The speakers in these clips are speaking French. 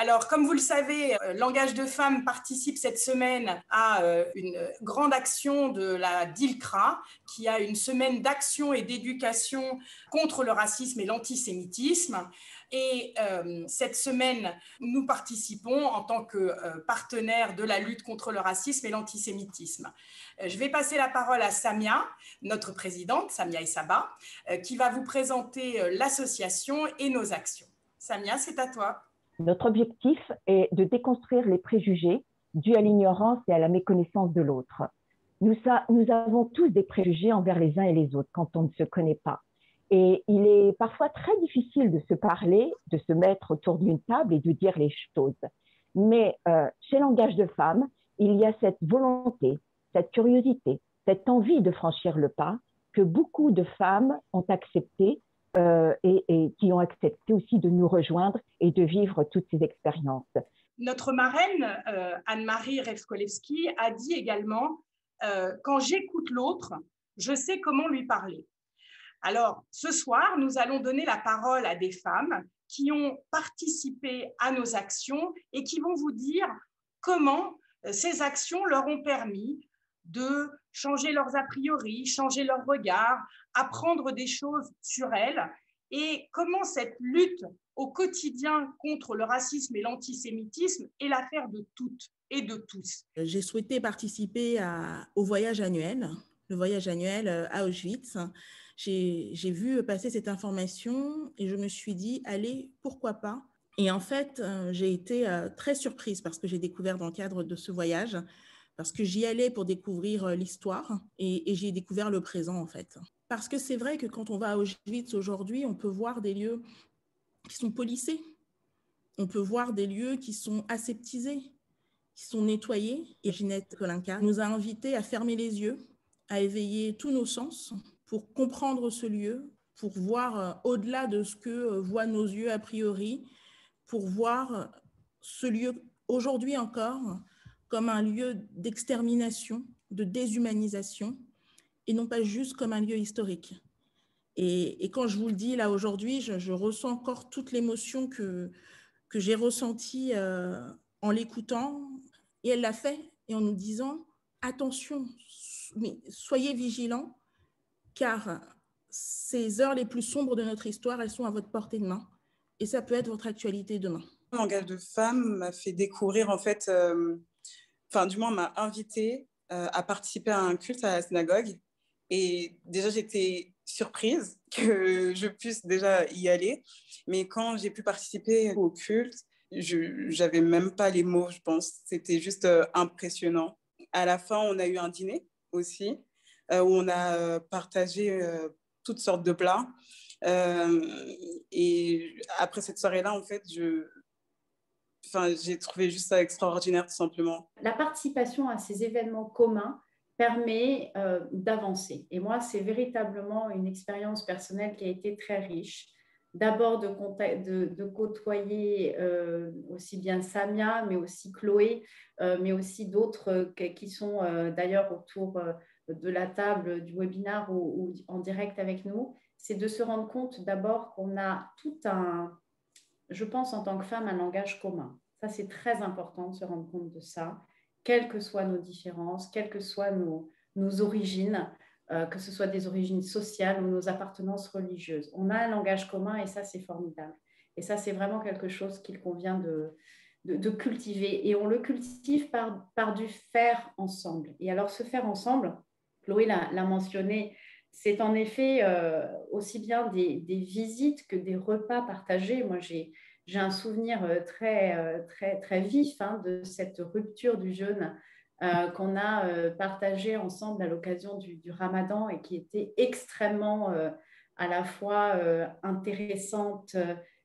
Alors, comme vous le savez, Langage de Femmes participe cette semaine à une grande action de la DILCRA, qui a une semaine d'action et d'éducation contre le racisme et l'antisémitisme. Et cette semaine, nous participons en tant que partenaires de la lutte contre le racisme et l'antisémitisme. Je vais passer la parole à Samia, notre présidente, Samia Issaba, qui va vous présenter l'association et nos actions. Samia, c'est à toi. Notre objectif est de déconstruire les préjugés dus à l'ignorance et à la méconnaissance de l'autre. Nous avons tous des préjugés envers les uns et les autres quand on ne se connaît pas. Et il est parfois très difficile de se parler, de se mettre autour d'une table et de dire les choses. Mais chez Langage de Femmes, il y a cette volonté, cette curiosité, cette envie de franchir le pas que beaucoup de femmes ont accepté et qui ont accepté aussi de nous rejoindre et de vivre toutes ces expériences. Notre marraine, Anne-Marie Revkolevski, a dit également quand j'écoute l'autre, je sais comment lui parler. Alors, ce soir, nous allons donner la parole à des femmes qui ont participé à nos actions et qui vont vous dire comment ces actions leur ont permis de changer leurs a priori, changer leur regard, apprendre des choses sur elles et comment cette lutte au quotidien contre le racisme et l'antisémitisme est l'affaire de toutes et de tous. J'ai souhaité participer au voyage annuel, le voyage annuel à Auschwitz. J'ai vu passer cette information et je me suis dit, allez, pourquoi pas? Et en fait, j'ai été très surprise parce que j'ai découvert dans le cadre de ce voyage, parce que j'y allais pour découvrir l'histoire et j'y ai découvert le présent en fait. Parce que c'est vrai que quand on va à Auschwitz aujourd'hui, on peut voir des lieux qui sont policés, on peut voir des lieux qui sont aseptisés, qui sont nettoyés. Et Ginette Kolinka nous a invités à fermer les yeux, à éveiller tous nos sens pour comprendre ce lieu, pour voir au-delà de ce que voient nos yeux a priori, pour voir ce lieu aujourd'hui encore comme un lieu d'extermination, de déshumanisation, et non pas juste comme un lieu historique. Et quand je vous le dis là aujourd'hui, je ressens encore toute l'émotion que j'ai ressentie en l'écoutant. Et elle l'a fait, et en nous disant, attention, mais soyez vigilants, car ces heures les plus sombres de notre histoire, elles sont à votre portée de main. Et ça peut être votre actualité demain. Langage de Femmes m'a fait découvrir, en fait, du moins m'a invitée à participer à un culte à la synagogue. Et déjà, j'étais surprise que je puisse déjà y aller. Mais quand j'ai pu participer au culte, je n'avais même pas les mots, je pense. C'était juste impressionnant. À la fin, on a eu un dîner aussi, où on a partagé toutes sortes de plats. Et après cette soirée-là, en fait, j'ai trouvé juste ça extraordinaire, tout simplement. La participation à ces événements communs permet d'avancer. Et moi, c'est véritablement une expérience personnelle qui a été très riche. D'abord de côtoyer aussi bien Samia, mais aussi Chloé, mais aussi d'autres qui sont d'ailleurs autour de la table du webinaire ou en direct avec nous. C'est de se rendre compte d'abord qu'on a tout je pense en tant que femme, un langage commun. Ça, c'est très important de se rendre compte de ça, quelles que soient nos différences, quelles que soient nos origines, que ce soit des origines sociales ou nos appartenances religieuses. On a un langage commun et ça, c'est formidable. Et ça, c'est vraiment quelque chose qu'il convient de cultiver. Et on le cultive par du faire ensemble. Et alors, ce faire ensemble, Chloé l'a mentionné, c'est en effet aussi bien des visites que des repas partagés. Moi, j'ai un souvenir très vif de cette rupture du jeûne qu'on a partagé ensemble à l'occasion du Ramadan et qui était extrêmement à la fois intéressante,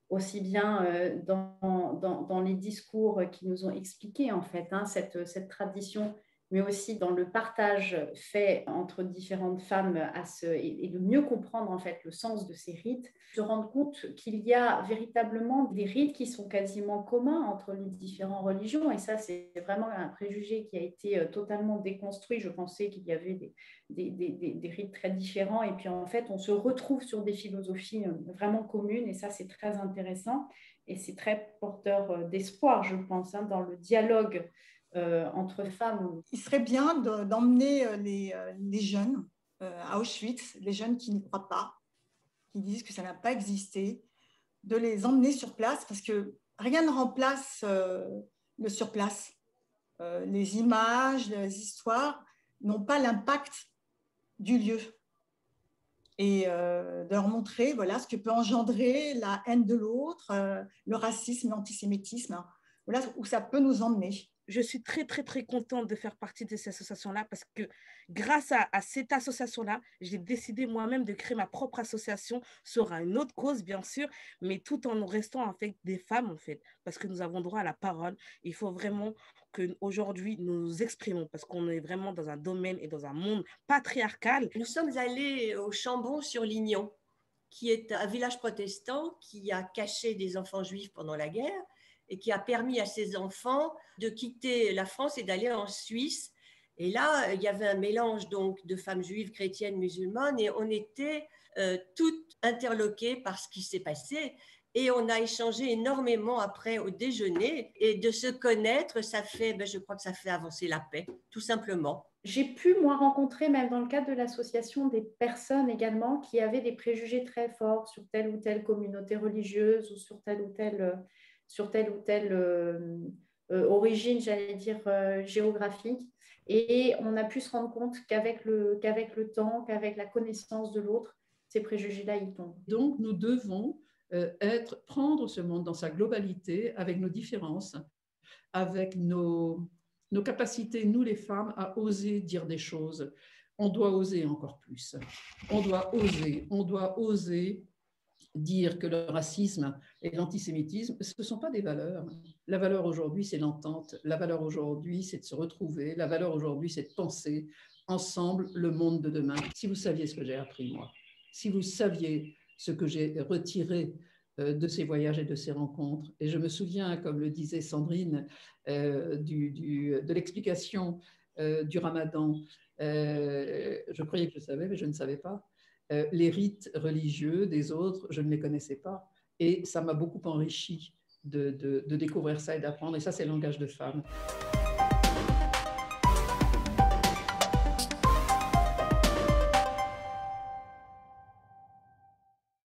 aussi bien dans les discours qui nous ont expliqué en fait cette tradition, mais aussi dans le partage fait entre différentes femmes et de mieux comprendre en fait le sens de ces rites, se rendre compte qu'il y a véritablement des rites qui sont quasiment communs entre les différentes religions. Et ça, c'est vraiment un préjugé qui a été totalement déconstruit. Je pensais qu'il y avait des rites très différents. Et puis en fait, on se retrouve sur des philosophies vraiment communes. Et ça, c'est très intéressant. et c'est très porteur d'espoir, je pense, hein, dans le dialogue entre femmes. Il serait bien d'emmener les jeunes à Auschwitz, les jeunes qui n'y croient pas, qui disent que ça n'a pas existé, de les emmener sur place, parce que rien ne remplace le sur place. Les images, les histoires n'ont pas l'impact du lieu. Et de leur montrer voilà, ce que peut engendrer la haine de l'autre, le racisme, l'antisémitisme, hein, voilà où ça peut nous emmener. Je suis très, très, très contente de faire partie de cette association-là parce que grâce à cette association-là, j'ai décidé moi-même de créer ma propre association sur une autre cause, bien sûr, mais tout en restant en fait des femmes, en fait, parce que nous avons droit à la parole. Il faut vraiment qu'aujourd'hui, nous nous exprimons parce qu'on est vraiment dans un domaine et dans un monde patriarcal. Nous sommes allés au Chambon-sur-Lignon, qui est un village protestant qui a caché des enfants juifs pendant la guerre et qui a permis à ces enfants de quitter la France et d'aller en Suisse. Et là, il y avait un mélange donc de femmes juives, chrétiennes, musulmanes, et on était toutes interloquées par ce qui s'est passé. Et on a échangé énormément après au déjeuner. Et de se connaître, ça fait, je crois que ça fait avancer la paix, tout simplement. J'ai pu, moi, rencontrer, même dans le cadre de l'association, des personnes également qui avaient des préjugés très forts sur telle ou telle communauté religieuse ou sur telle ou telle origine, j'allais dire, géographique. Et on a pu se rendre compte qu'avec le temps, qu'avec la connaissance de l'autre, ces préjugés-là, ils tombent. Donc, nous devons prendre ce monde dans sa globalité, avec nos différences, avec nos capacités, nous les femmes, à oser dire des choses. On doit oser encore plus. On doit oser dire que le racisme et l'antisémitisme, ce ne sont pas des valeurs. La valeur aujourd'hui, c'est l'entente. La valeur aujourd'hui, c'est de se retrouver. La valeur aujourd'hui, c'est de penser ensemble le monde de demain. Si vous saviez ce que j'ai appris, moi, si vous saviez ce que j'ai retiré de ces voyages et de ces rencontres, et je me souviens, comme le disait Sandrine, de l'explication du Ramadan, je croyais que je savais, mais je ne savais pas. Les rites religieux des autres, je ne les connaissais pas. Et ça m'a beaucoup enrichi de découvrir ça et d'apprendre. Et ça, c'est le langage de femme.